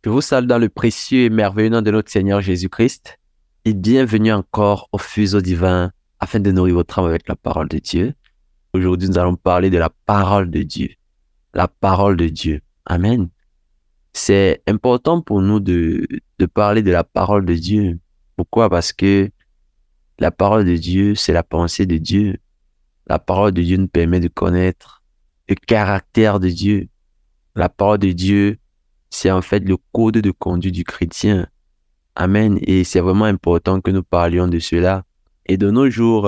Je vous salue dans le précieux et merveilleux nom de notre Seigneur Jésus-Christ et bienvenue encore au fuseau divin afin de nourrir votre âme avec la parole de Dieu. Aujourd'hui, nous allons parler de la parole de Dieu. La parole de Dieu. Amen. C'est important pour nous de parler de la parole de Dieu. Pourquoi? Parce que la parole de Dieu, c'est la pensée de Dieu. La parole de Dieu nous permet de connaître le caractère de Dieu. La parole de Dieu, c'est en fait le code de conduite du chrétien. Amen. Et c'est vraiment important que nous parlions de cela. Et de nos jours,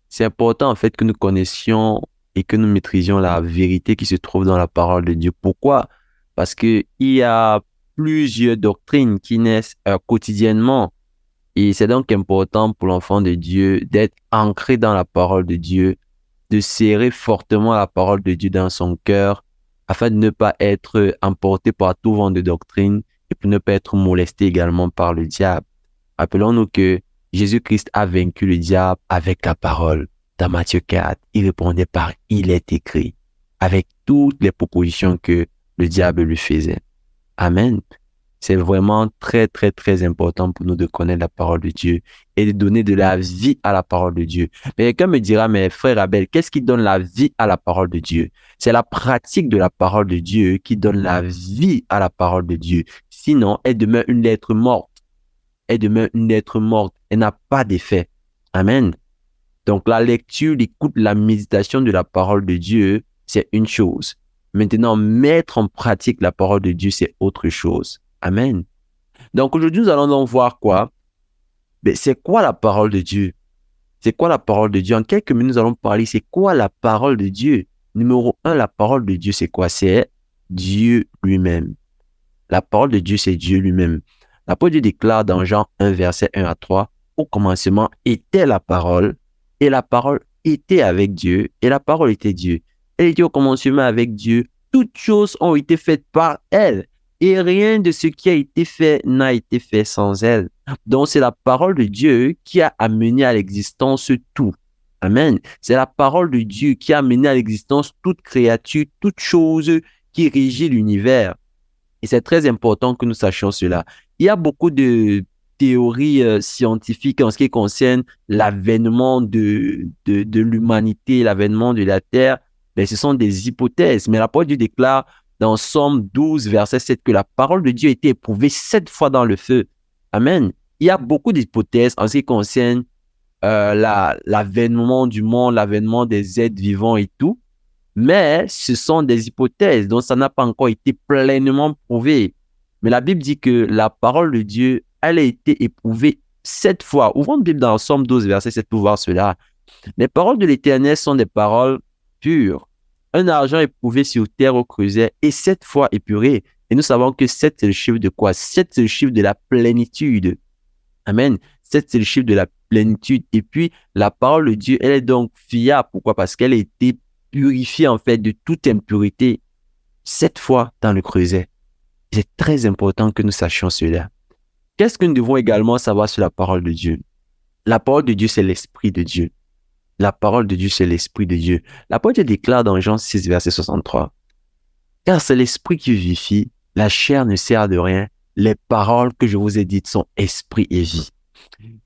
c'est important en fait que nous connaissions et que nous maîtrisions la vérité qui se trouve dans la parole de Dieu. Pourquoi? Parce que il y a plusieurs doctrines qui naissent quotidiennement. Et c'est donc important pour l'enfant de Dieu d'être ancré dans la parole de Dieu, de serrer fortement la parole de Dieu dans son cœur afin de ne pas être emporté par tout vent de doctrine et pour ne pas être molesté également par le diable. Rappelons-nous que Jésus-Christ a vaincu le diable avec la parole. Dans Matthieu 4, il répondait par « Il est écrit » avec toutes les propositions que le diable lui faisait. Amen. C'est vraiment très, très, très important pour nous de connaître la parole de Dieu et de donner de la vie à la parole de Dieu. Mais quelqu'un me dira, mais frère Abel, qu'est-ce qui donne la vie à la parole de Dieu? C'est la pratique de la parole de Dieu qui donne la vie à la parole de Dieu. Sinon, elle demeure une lettre morte. Elle demeure une lettre morte. Elle n'a pas d'effet. Amen. Donc, la lecture, l'écoute, la méditation de la parole de Dieu, c'est une chose. Maintenant, mettre en pratique la parole de Dieu, c'est autre chose. Amen. Donc, aujourd'hui, nous allons donc voir quoi? Ben, c'est quoi la parole de Dieu? C'est quoi la parole de Dieu? En quelques minutes, nous allons parler, c'est quoi la parole de Dieu? Numéro un, la parole de Dieu, c'est quoi? C'est Dieu lui-même. La parole de Dieu, c'est Dieu lui-même. La parole de Dieu déclare dans Jean 1, verset 1 à 3, au commencement était la parole, et la parole était avec Dieu, et la parole était Dieu. Elle était au commencement avec Dieu. Toutes choses ont été faites par elle, et rien de ce qui a été fait n'a été fait sans elle. Donc, c'est la parole de Dieu qui a amené à l'existence tout. Amen. C'est la parole de Dieu qui a amené à l'existence toute créature, toute chose qui régit l'univers. Et c'est très important que nous sachions cela. Il y a beaucoup de théories scientifiques en ce qui concerne l'avènement de l'humanité, l'avènement de la Terre. Mais ce sont des hypothèses. Mais la parole de Dieu déclare dans Somme 12, verset 7, que la parole de Dieu a été éprouvée 7 fois dans le feu. Amen. Il y a beaucoup d'hypothèses en ce qui concerne l'avènement du monde, l'avènement des êtres vivants et tout. Mais ce sont des hypothèses, donc ça n'a pas encore été pleinement prouvé. Mais la Bible dit que la parole de Dieu, elle a été éprouvée 7 fois. Ouvrons la Bible dans Somme 12, verset 7 pour voir cela. Les paroles de l'Éternel sont des paroles pures. Un argent éprouvé sur terre au creuset et 7 fois épuré. Et nous savons que 7, c'est le chiffre de quoi? 7, c'est le chiffre de la plénitude. Amen. 7, c'est le chiffre de la plénitude. Et puis, la parole de Dieu, elle est donc fiable. Pourquoi? Parce qu'elle a été purifiée, en fait, de toute impureté 7 fois dans le creuset. C'est très important que nous sachions cela. Qu'est-ce que nous devons également savoir sur la parole de Dieu? La parole de Dieu, c'est l'Esprit de Dieu. La parole de Dieu, c'est l'Esprit de Dieu. La parole de Dieu déclare dans Jean 6, verset 63. Car c'est l'Esprit qui vivifie, la chair ne sert de rien. Les paroles que je vous ai dites sont esprit et vie.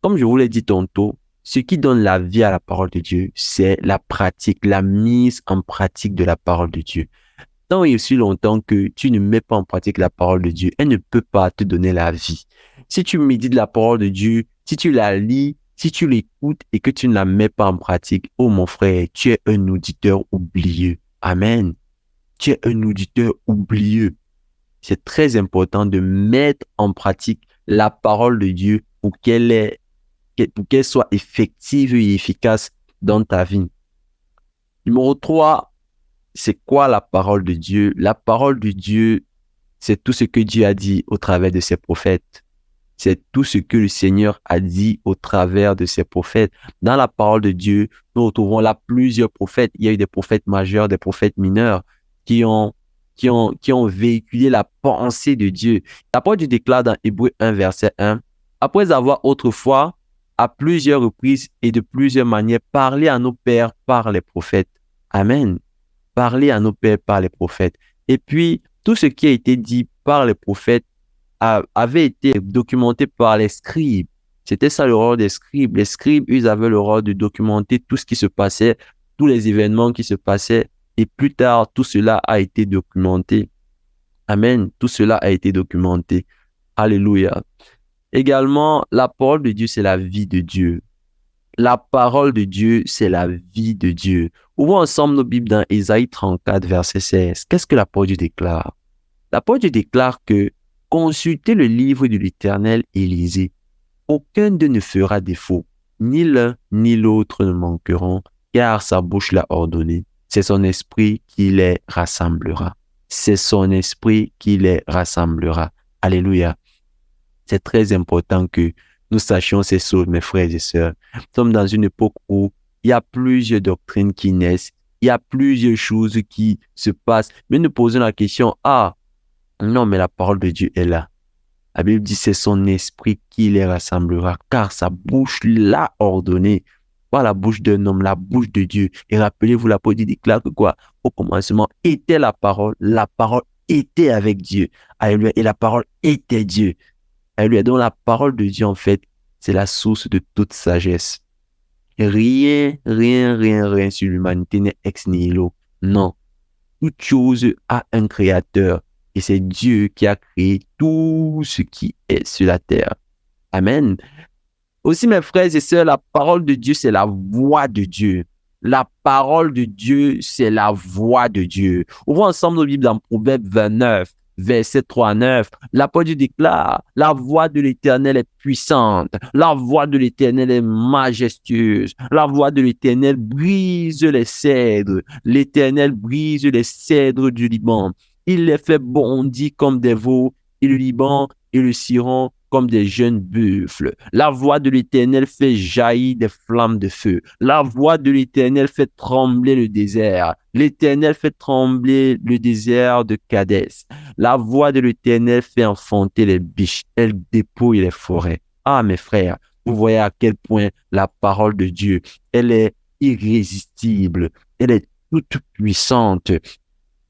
Comme je vous l'ai dit tantôt, ce qui donne la vie à la parole de Dieu, c'est la pratique, la mise en pratique de la parole de Dieu. Tant et aussi longtemps que tu ne mets pas en pratique la parole de Dieu, elle ne peut pas te donner la vie. Si tu médites la parole de Dieu, si tu la lis, si tu l'écoutes et que tu ne la mets pas en pratique, oh mon frère, tu es un auditeur oublieux. Amen. Tu es un auditeur oublieux. C'est très important de mettre en pratique la parole de Dieu pour qu'elle soit effective et efficace dans ta vie. Numéro 3, c'est quoi la parole de Dieu? La parole de Dieu, c'est tout ce que Dieu a dit au travers de ses prophètes. C'est tout ce que le Seigneur a dit au travers de ses prophètes. Dans la parole de Dieu, nous retrouvons là plusieurs prophètes. Il y a eu des prophètes majeurs, des prophètes mineurs qui ont véhiculé la pensée de Dieu. La parole de Dieu déclare dans Hébreux 1, verset 1, « Après avoir autrefois, à plusieurs reprises et de plusieurs manières, parlé à nos pères par les prophètes. » Amen. Parler à nos pères par les prophètes. Et puis, tout ce qui a été dit par les prophètes avait été documenté par les scribes. C'était ça le rôle des scribes. Les scribes, ils avaient le rôle de documenter tout ce qui se passait, tous les événements qui se passaient. Et plus tard, tout cela a été documenté. Amen. Tout cela a été documenté. Alléluia. Également, la parole de Dieu, c'est la vie de Dieu. La parole de Dieu, c'est la vie de Dieu. Ouvrons ensemble nos Bibles dans Ésaïe 34, verset 16. Qu'est-ce que la parole de Dieu déclare? La parole de Dieu déclare que consultez le livre de l'Éternel et lisez. Aucun d'eux ne fera défaut. Ni l'un ni l'autre ne manqueront, car sa bouche l'a ordonné. C'est son esprit qui les rassemblera. C'est son esprit qui les rassemblera. Alléluia. C'est très important que nous sachions ces choses, mes frères et sœurs. Nous sommes dans une époque où il y a plusieurs doctrines qui naissent, il y a plusieurs choses qui se passent. Mais nous posons la question, non, mais la parole de Dieu est là. La Bible dit, c'est son esprit qui les rassemblera, car sa bouche l'a ordonné. Pas la bouche d'un homme, la bouche de Dieu. Et rappelez-vous, l'apôtre déclare que quoi? Au commencement était la parole était avec Dieu. Alléluia. Et la parole était Dieu. Alléluia. Donc la parole de Dieu, en fait, c'est la source de toute sagesse. Rien sur l'humanité n'est ex nihilo. Non. Toute chose a un créateur. Et c'est Dieu qui a créé tout ce qui est sur la terre. Amen. Aussi, mes frères et sœurs, la parole de Dieu, c'est la voix de Dieu. La parole de Dieu, c'est la voix de Dieu. Ouvrons ensemble nos Bibles dans Proverbe 29, verset 3 à 9. L'apôtre Dieu déclare, la voix de l'Éternel est puissante. La voix de l'Éternel est majestueuse. La voix de l'Éternel brise les cèdres. L'Éternel brise les cèdres du Liban. Il les fait bondir comme des veaux, et le Liban et le Siron comme des jeunes buffles. La voix de l'Éternel fait jaillir des flammes de feu. La voix de l'Éternel fait trembler le désert. L'Éternel fait trembler le désert de Kadès. La voix de l'Éternel fait enfanter les biches. Elle dépouille les forêts. Ah, mes frères, vous voyez à quel point la parole de Dieu, elle est irrésistible. Elle est toute puissante.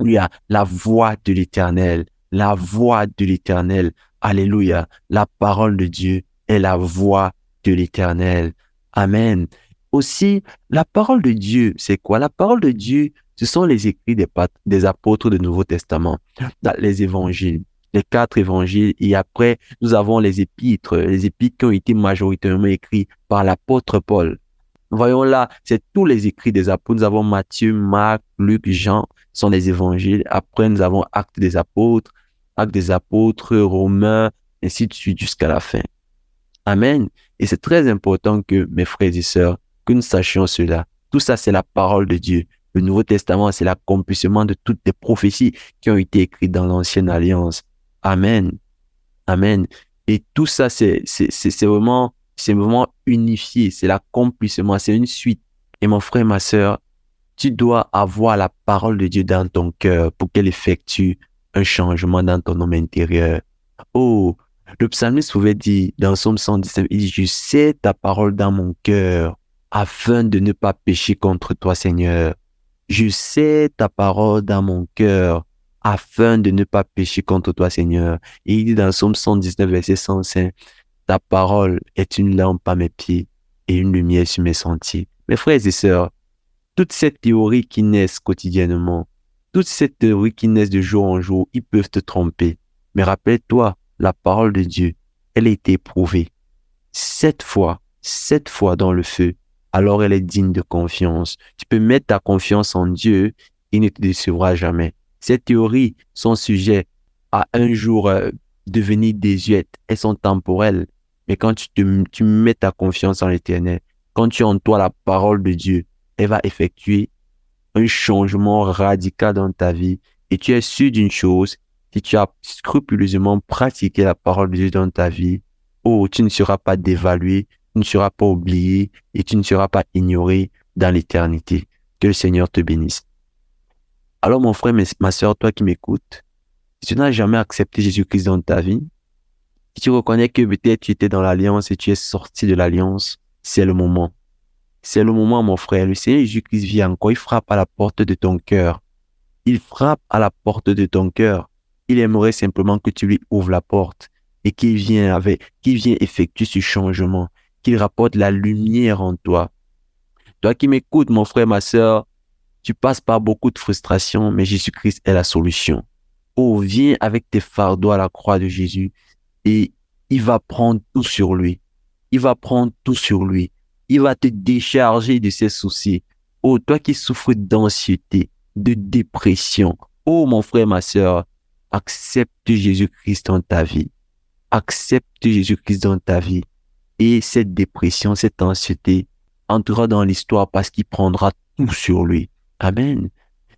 Il y a la voix de l'Éternel. La voix de l'Éternel. Alléluia. La parole de Dieu est la voix de l'Éternel. Amen. Aussi, la parole de Dieu, c'est quoi? La parole de Dieu, ce sont les écrits des apôtres du Nouveau Testament, dans les évangiles, les 4 évangiles. Et après, nous avons les épîtres qui ont été majoritairement écrits par l'apôtre Paul. Voyons là, c'est tous les écrits des apôtres. Nous avons Matthieu, Marc, Luc, Jean, sont les évangiles. Après, nous avons Actes des apôtres, Romains, ainsi de suite jusqu'à la fin. Amen. Et c'est très important que, mes frères et sœurs, que nous sachions cela. Tout ça, c'est la parole de Dieu. Le Nouveau Testament, c'est l'accomplissement de toutes les prophéties qui ont été écrites dans l'Ancienne Alliance. Amen. Amen. Et tout ça, c'est vraiment unifié. C'est l'accomplissement, c'est une suite. Et mon frère, ma sœur, tu dois avoir la parole de Dieu dans ton cœur pour qu'elle effectue un changement dans ton homme intérieur. Oh, le psalmiste pouvait dire dans Psaume 119, il dit, je sais ta parole dans mon cœur afin de ne pas pécher contre toi, Seigneur. Je sais ta parole dans mon cœur afin de ne pas pécher contre toi, Seigneur. Et il dit dans Psaume 119, verset 105, ta parole est une lampe à mes pieds et une lumière sur mes sentiers. Mes frères et sœurs, toutes ces théories qui naissent quotidiennement, toutes ces théories qui naissent de jour en jour, ils peuvent te tromper. Mais rappelle-toi, la parole de Dieu, elle a été éprouvée 7 fois dans le feu. Alors elle est digne de confiance. Tu peux mettre ta confiance en Dieu, il ne te décevra jamais. Ces théories sont sujettes à un jour devenir désuètes. Elles sont temporelles. Mais quand tu mets ta confiance en l'Éternel, quand tu as en toi la parole de Dieu, elle va effectuer un changement radical dans ta vie. Et tu es sûr d'une chose, si tu as scrupuleusement pratiqué la parole de Dieu dans ta vie, oh, tu ne seras pas dévalué, tu ne seras pas oublié et tu ne seras pas ignoré dans l'éternité. Que le Seigneur te bénisse. Alors mon frère, ma soeur, toi qui m'écoutes, si tu n'as jamais accepté Jésus-Christ dans ta vie, si tu reconnais que peut-être tu étais dans l'alliance et tu es sorti de l'alliance, c'est le moment. C'est le moment, mon frère. Le Seigneur Jésus-Christ vient encore. Il frappe à la porte de ton cœur. Il frappe à la porte de ton cœur. Il aimerait simplement que tu lui ouvres la porte. et qui vient effectuer ce changement, qu'il rapporte la lumière en toi. Toi qui m'écoutes, mon frère, ma sœur, tu passes par beaucoup de frustrations, mais Jésus-Christ est la solution. Oh, viens avec tes fardeaux à la croix de Jésus et il va prendre tout sur lui. Il va prendre tout sur lui. Il va te décharger de ses soucis. Oh, toi qui souffres d'anxiété, de dépression. Oh, mon frère, ma sœur, accepte Jésus-Christ dans ta vie. Accepte Jésus-Christ dans ta vie. Et cette dépression, cette anxiété entrera dans l'histoire parce qu'il prendra tout sur lui. Amen.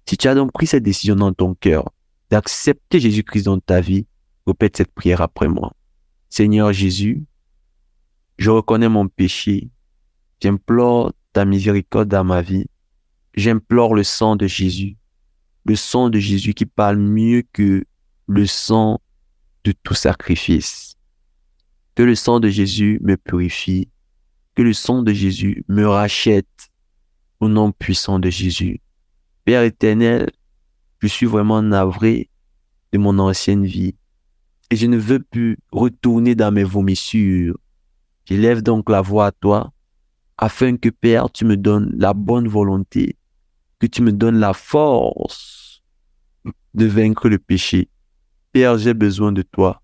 Si tu as donc pris cette décision dans ton cœur d'accepter Jésus-Christ dans ta vie, répète cette prière après moi. Seigneur Jésus, je reconnais mon péché. J'implore ta miséricorde dans ma vie. J'implore le sang de Jésus. Le sang de Jésus qui parle mieux que le sang de tout sacrifice. Que le sang de Jésus me purifie. Que le sang de Jésus me rachète au nom puissant de Jésus. Père éternel, je suis vraiment navré de mon ancienne vie et je ne veux plus retourner dans mes vomissures. J'élève donc la voix à toi afin que, Père, tu me donnes la bonne volonté, que tu me donnes la force de vaincre le péché. Père, j'ai besoin de toi.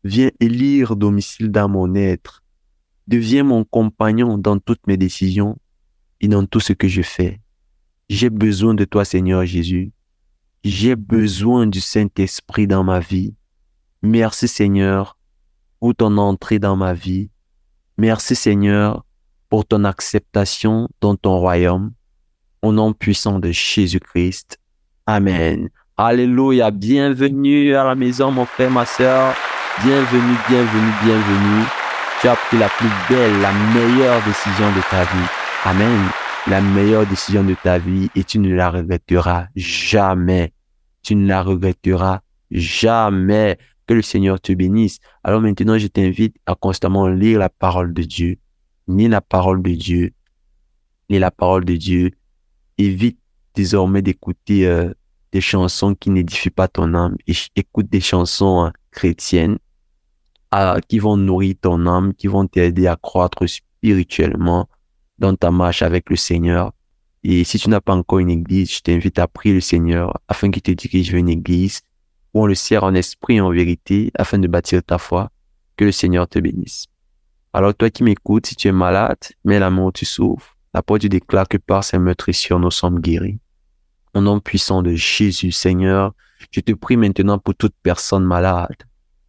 Viens élire domicile dans mon être. Deviens mon compagnon dans toutes mes décisions et dans tout ce que je fais. J'ai besoin de toi, Seigneur Jésus. J'ai besoin du Saint-Esprit dans ma vie. Merci, Seigneur, pour ton entrée dans ma vie. Merci, Seigneur, pour ton acceptation dans ton royaume. Au nom puissant de Jésus-Christ. Amen. Alléluia. Bienvenue à la maison, mon frère, ma sœur. Bienvenue, bienvenue, bienvenue. Tu as pris la plus belle, la meilleure décision de ta vie. Amen. La meilleure décision de ta vie et tu ne la regretteras jamais. Tu ne la regretteras jamais. Que le Seigneur te bénisse. Alors maintenant, je t'invite à constamment lire la parole de Dieu. Lis la parole de Dieu. Lis la parole de Dieu. Évite désormais d'écouter des chansons qui n'édifient pas ton âme. Écoute des chansons chrétiennes qui vont nourrir ton âme, qui vont t'aider à croître spirituellement dans ta marche avec le Seigneur. Et si tu n'as pas encore une église, je t'invite à prier le Seigneur afin qu'il te dirige vers une église où on le sert en esprit et en vérité afin de bâtir ta foi. Que le Seigneur te bénisse. Alors toi qui m'écoutes, si tu es malade, mets la main où tu souffres. La parole du déclare que par ses meurtrissures, nous sommes guéris. Au nom puissant de Jésus, Seigneur, je te prie maintenant pour toute personne malade.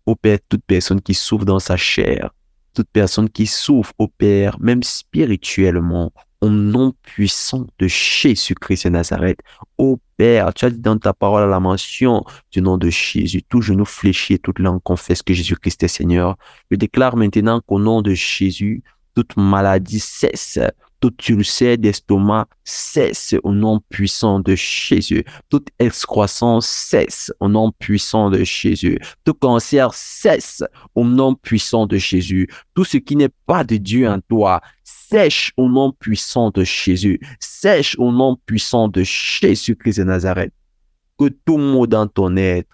Ô Père, toute personne qui souffre dans sa chair, toute personne qui souffre, ô Père, même spirituellement, au nom puissant de Jésus-Christ de Nazareth. Ô Père, tu as dit dans ta parole à la mention du nom de Jésus, tout genou fléchi et toute langue confesse que Jésus-Christ est Seigneur. Je déclare maintenant qu'au nom de Jésus, toute maladie cesse. Tout ulcère d'estomac cesse au nom puissant de Jésus. Toute excroissance cesse au nom puissant de Jésus. Tout cancer cesse au nom puissant de Jésus. Tout ce qui n'est pas de Dieu en toi sèche au nom puissant de Jésus. Sèche au nom puissant de Jésus-Christ de Nazareth. Que tout mot dans ton être,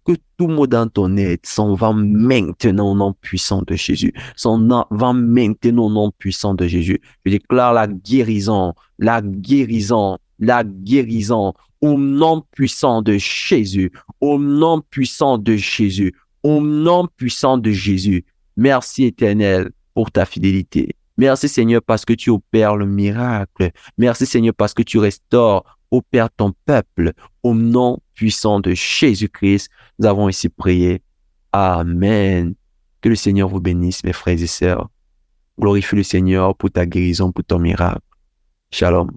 que tout mot dans ton être s'en va maintenant au nom puissant de Jésus. S'en va maintenant au nom puissant de Jésus. Je déclare la guérison, la guérison, la guérison au nom puissant de Jésus, au nom puissant de Jésus, au nom puissant de Jésus. Merci Éternel pour ta fidélité. Merci Seigneur parce que tu opères le miracle. Merci Seigneur parce que tu restaures, opères ton peuple. Au nom puissant de Jésus-Christ, nous avons ici prié. Amen. Que le Seigneur vous bénisse, mes frères et sœurs. Glorifie le Seigneur pour ta guérison, pour ton miracle. Shalom.